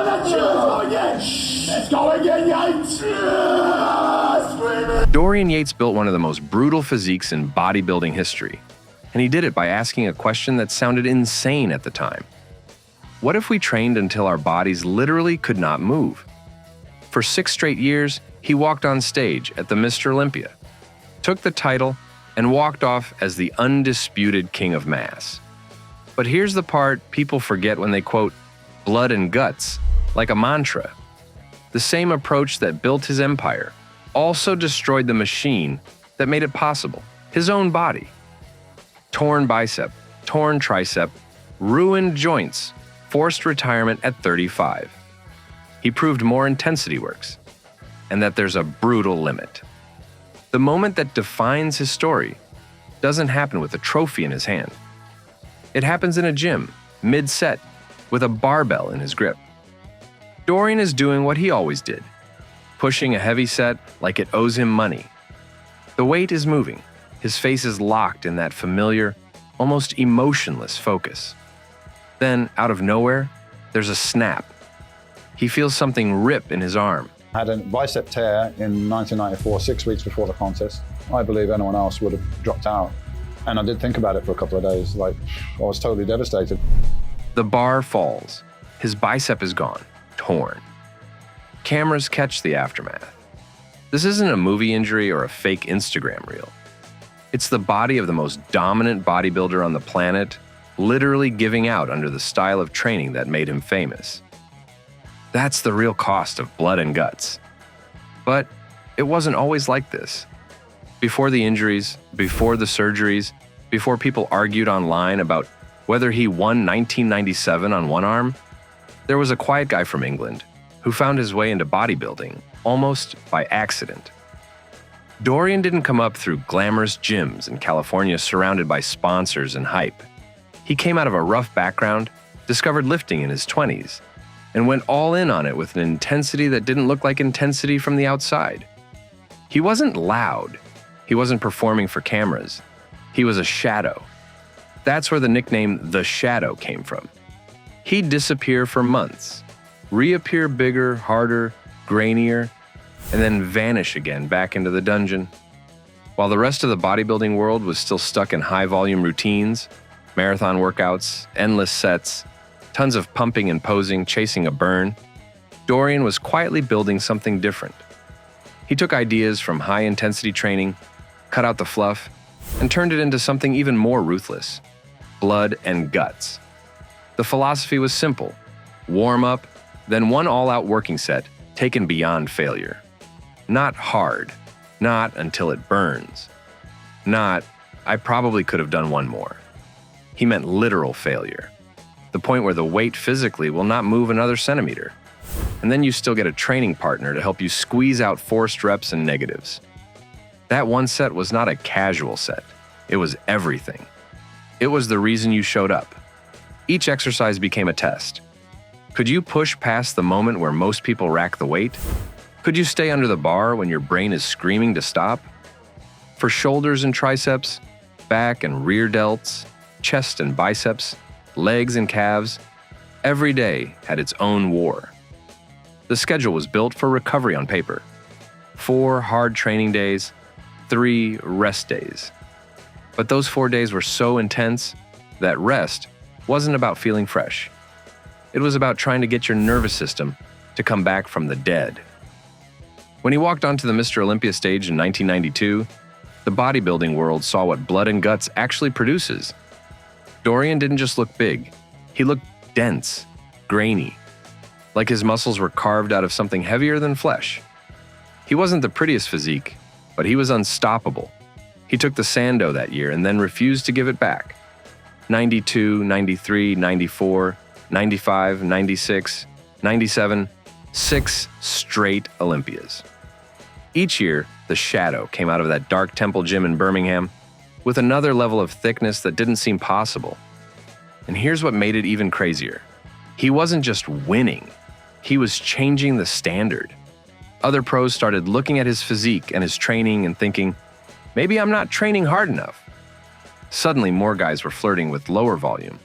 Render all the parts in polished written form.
Let's go again, Yates! Dorian Yates built one of the most brutal physiques in bodybuilding history, and he did it by asking a question that sounded insane at the time. What if we trained until our bodies literally could not move? For 6 straight years, he walked on stage at the Mr. Olympia, took the title, and walked off as the undisputed king of mass. But here's the part people forget when they quote blood and guts like a mantra. The same approach that built his empire also destroyed the machine that made it possible, his own body. Torn bicep, torn tricep, ruined joints, forced retirement at 35. He proved more intensity works, and that there's a brutal limit. The moment that defines his story doesn't happen with a trophy in his hand. It happens in a gym, mid-set, with a barbell in his grip. Dorian is doing what he always did, pushing a heavy set like it owes him money. The weight is moving, his face is locked in that familiar, almost emotionless focus. Then, out of nowhere, there's a snap. He feels something rip in his arm. I had a bicep tear in 1994, 6 weeks before the contest. I believe anyone else would have dropped out. And I did think about it for a couple of days. I was totally devastated. The bar falls. His bicep is gone, torn. Cameras catch the aftermath. This isn't a movie injury or a fake Instagram reel. It's the body of the most dominant bodybuilder on the planet, literally giving out under the style of training that made him famous. That's the real cost of blood and guts. But it wasn't always like this. Before the injuries, before the surgeries, before people argued online about whether he won 1997 on one arm, there was a quiet guy from England who found his way into bodybuilding almost by accident. Dorian didn't come up through glamorous gyms in California surrounded by sponsors and hype. He came out of a rough background, discovered lifting in his 20s, and went all in on it with an intensity that didn't look like intensity from the outside. He wasn't loud. He wasn't performing for cameras. He was a shadow. That's where the nickname The Shadow came from. He'd disappear for months, reappear bigger, harder, grainier, and then vanish again back into the dungeon. While the rest of the bodybuilding world was still stuck in high-volume routines, marathon workouts, endless sets, tons of pumping and posing, chasing a burn, Dorian was quietly building something different. He took ideas from high-intensity training, cut out the fluff, and turned it into something even more ruthless: blood and guts. The philosophy was simple: warm up, then one all-out working set taken beyond failure. Not hard, not until it burns, not, I probably could have done one more. He meant literal failure. The point where the weight physically will not move another centimeter. And then you still get a training partner to help you squeeze out forced reps and negatives. That one set was not a casual set. It was everything. It was the reason you showed up. Each exercise became a test. Could you push past the moment where most people rack the weight? Could you stay under the bar when your brain is screaming to stop? For shoulders and triceps, back and rear delts, chest and biceps, legs and calves, every day had its own war. The schedule was built for recovery on paper. 4 hard training days, 3 rest days. But those 4 days were so intense that rest wasn't about feeling fresh. It was about trying to get your nervous system to come back from the dead. When he walked onto the Mr. Olympia stage in 1992, the bodybuilding world saw what blood and guts actually produces. Dorian didn't just look big, he looked dense, grainy, like his muscles were carved out of something heavier than flesh. He wasn't the prettiest physique, but he was unstoppable. He took the Sando that year and then refused to give it back. 92, 93, 94, 95, 96, 97, 6 straight Olympias. Each year, the Shadow came out of that dark temple gym in Birmingham with another level of thickness that didn't seem possible. And here's what made it even crazier. He wasn't just winning, he was changing the standard. Other pros started looking at his physique and his training and thinking, maybe I'm not training hard enough. Suddenly, more guys were flirting with lower volume,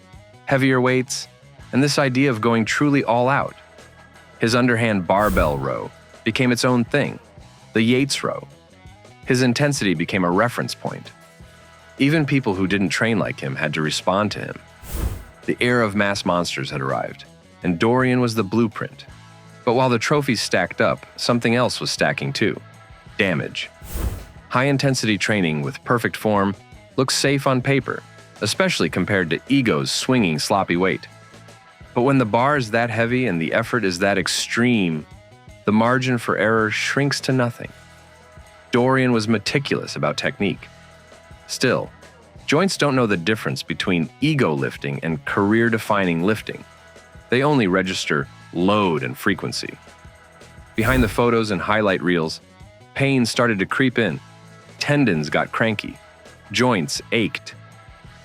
heavier weights, and this idea of going truly all out. His underhand barbell row became its own thing, the Yates row. His intensity became a reference point. Even people who didn't train like him had to respond to him. The era of mass monsters had arrived, and Dorian was the blueprint. But while the trophies stacked up, something else was stacking too: damage. High-intensity training with perfect form looks safe on paper, especially compared to egos swinging sloppy weight. But when the bar is that heavy and the effort is that extreme, the margin for error shrinks to nothing. Dorian was meticulous about technique. Still, joints don't know the difference between ego lifting and career-defining lifting. They only register load and frequency. Behind the photos and highlight reels, pain started to creep in. Tendons got cranky. Joints ached.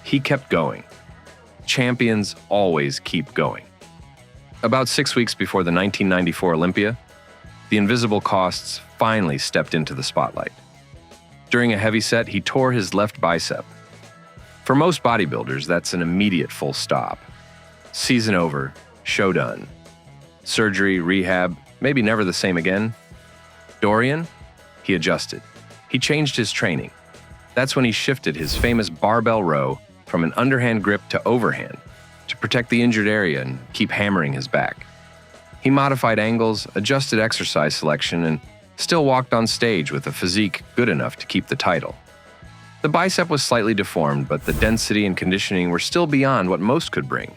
He kept going. Champions always keep going. About 6 weeks before the 1994 Olympia, the invisible costs finally stepped into the spotlight. During a heavy set, he tore his left bicep. For most bodybuilders, that's an immediate full stop. Season over, show done. Surgery, rehab, maybe never the same again. Dorian? He adjusted. He changed his training. That's when he shifted his famous barbell row from an underhand grip to overhand to protect the injured area and keep hammering his back. He modified angles, adjusted exercise selection, and still walked on stage with a physique good enough to keep the title. The bicep was slightly deformed, but the density and conditioning were still beyond what most could bring.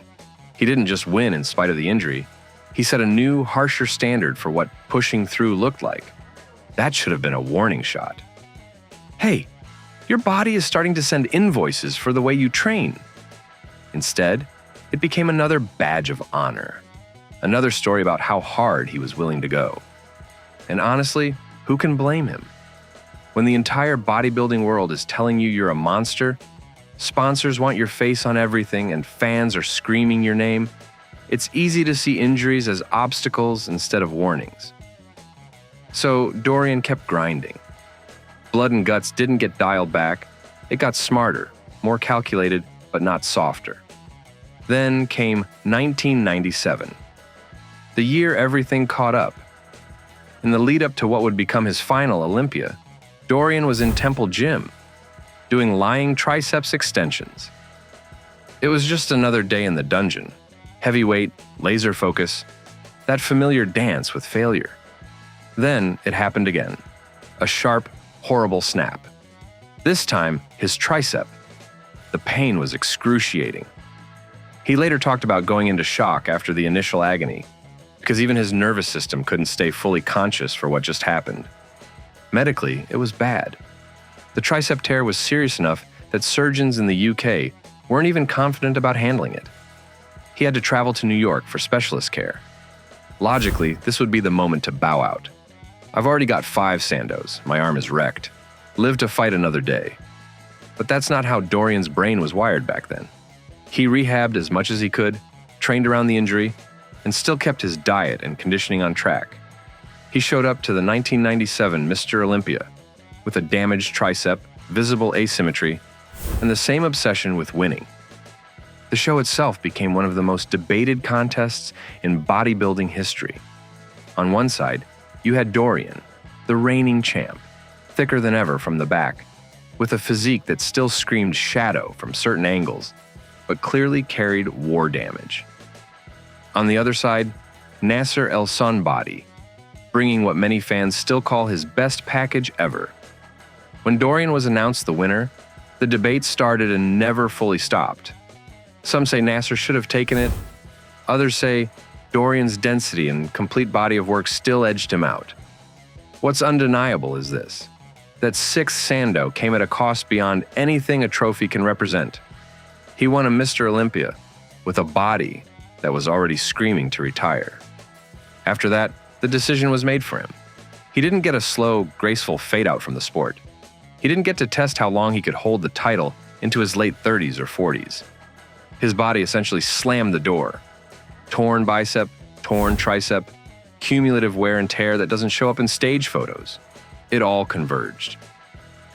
He didn't just win in spite of the injury. He set a new, harsher standard for what pushing through looked like. That should have been a warning shot. Hey, your body is starting to send invoices for the way you train. Instead, it became another badge of honor. Another story about how hard he was willing to go. And honestly, who can blame him? When the entire bodybuilding world is telling you you're a monster, sponsors want your face on everything, and fans are screaming your name, it's easy to see injuries as obstacles instead of warnings. So Dorian kept grinding. Blood and guts didn't get dialed back. It got smarter, more calculated, but not softer. Then came 1997. The year everything caught up. In the lead up to what would become his final Olympia, Dorian was in Temple Gym, doing lying triceps extensions. It was just another day in the dungeon. Heavyweight, laser focus, that familiar dance with failure. Then it happened again. A sharp, horrible snap. This time, his tricep. The pain was excruciating. He later talked about going into shock after the initial agony, because even his nervous system couldn't stay fully conscious for what just happened. Medically, it was bad. The tricep tear was serious enough that surgeons in the UK weren't even confident about handling it. He had to travel to New York for specialist care. Logically, this would be the moment to bow out. I've already got 5 Sandos, my arm is wrecked. Live to fight another day. But that's not how Dorian's brain was wired back then. He rehabbed as much as he could, trained around the injury, and still kept his diet and conditioning on track. He showed up to the 1997 Mr. Olympia with a damaged tricep, visible asymmetry, and the same obsession with winning. The show itself became one of the most debated contests in bodybuilding history. On one side, you had Dorian, the reigning champ, thicker than ever from the back, with a physique that still screamed shadow from certain angles, but clearly carried war damage. On the other side, Nasser El Sonbody, bringing what many fans still call his best package ever. When Dorian was announced the winner, the debate started and never fully stopped. Some say Nasser should have taken it. Others say Dorian's density and complete body of work still edged him out. What's undeniable is this: that 6th Sando came at a cost beyond anything a trophy can represent. He won a Mr. Olympia with a body that was already screaming to retire. After that, the decision was made for him. He didn't get a slow, graceful fade-out from the sport. He didn't get to test how long he could hold the title into his late 30s or 40s. His body essentially slammed the door. Torn bicep, torn tricep, cumulative wear and tear that doesn't show up in stage photos. It all converged.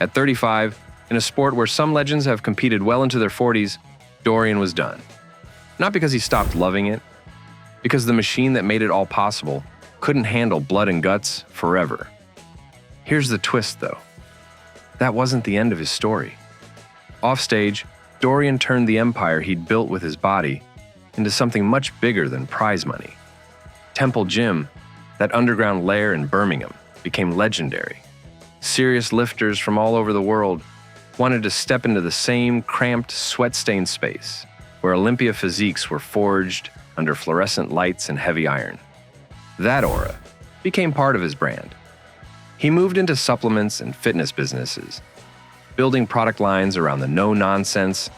At 35, in a sport where some legends have competed well into their 40s, Dorian was done. Not because he stopped loving it, because the machine that made it all possible couldn't handle blood and guts forever. Here's the twist, though. That wasn't the end of his story. Offstage, Dorian turned the empire he'd built with his body into something much bigger than prize money. Temple Gym, that underground lair in Birmingham, became legendary. Serious lifters from all over the world wanted to step into the same cramped, sweat-stained space where Olympia physiques were forged under fluorescent lights and heavy iron. That aura became part of his brand. He moved into supplements and fitness businesses, building product lines around the no-nonsense,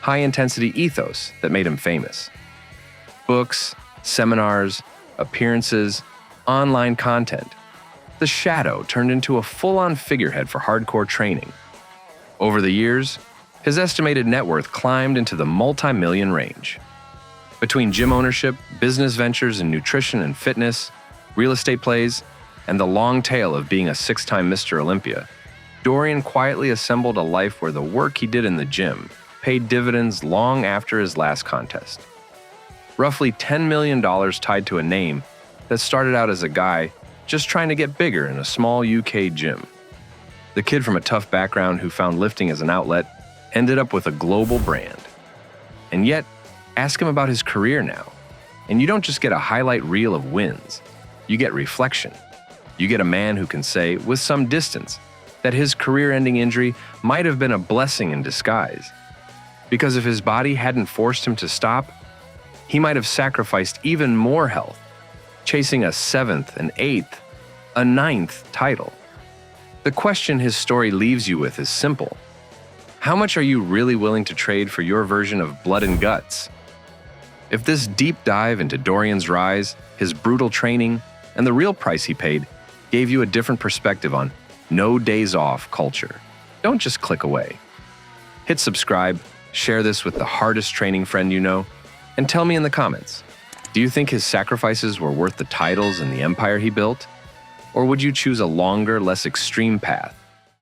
high-intensity ethos that made him famous. Books, seminars, appearances, online content. The Shadow turned into a full-on figurehead for hardcore training. Over the years, his estimated net worth climbed into the multi-million range. Between gym ownership, business ventures in nutrition and fitness, real estate plays, and the long tail of being a 6-time Mr. Olympia, Dorian quietly assembled a life where the work he did in the gym paid dividends long after his last contest. Roughly $10 million tied to a name that started out as a guy just trying to get bigger in a small UK gym. The kid from a tough background who found lifting as an outlet ended up with a global brand. And yet, ask him about his career now, and you don't just get a highlight reel of wins, you get reflection. You get a man who can say, with some distance, that his career-ending injury might have been a blessing in disguise. Because if his body hadn't forced him to stop, he might have sacrificed even more health, chasing a 7th, an 8th, a 9th title. The question his story leaves you with is simple. How much are you really willing to trade for your version of blood and guts? If this deep dive into Dorian's rise, his brutal training, and the real price he paid gave you a different perspective on no days off culture, don't just click away. Hit subscribe, share this with the hardest training friend you know, and tell me in the comments, do you think his sacrifices were worth the titles and the empire he built? Or would you choose a longer, less extreme path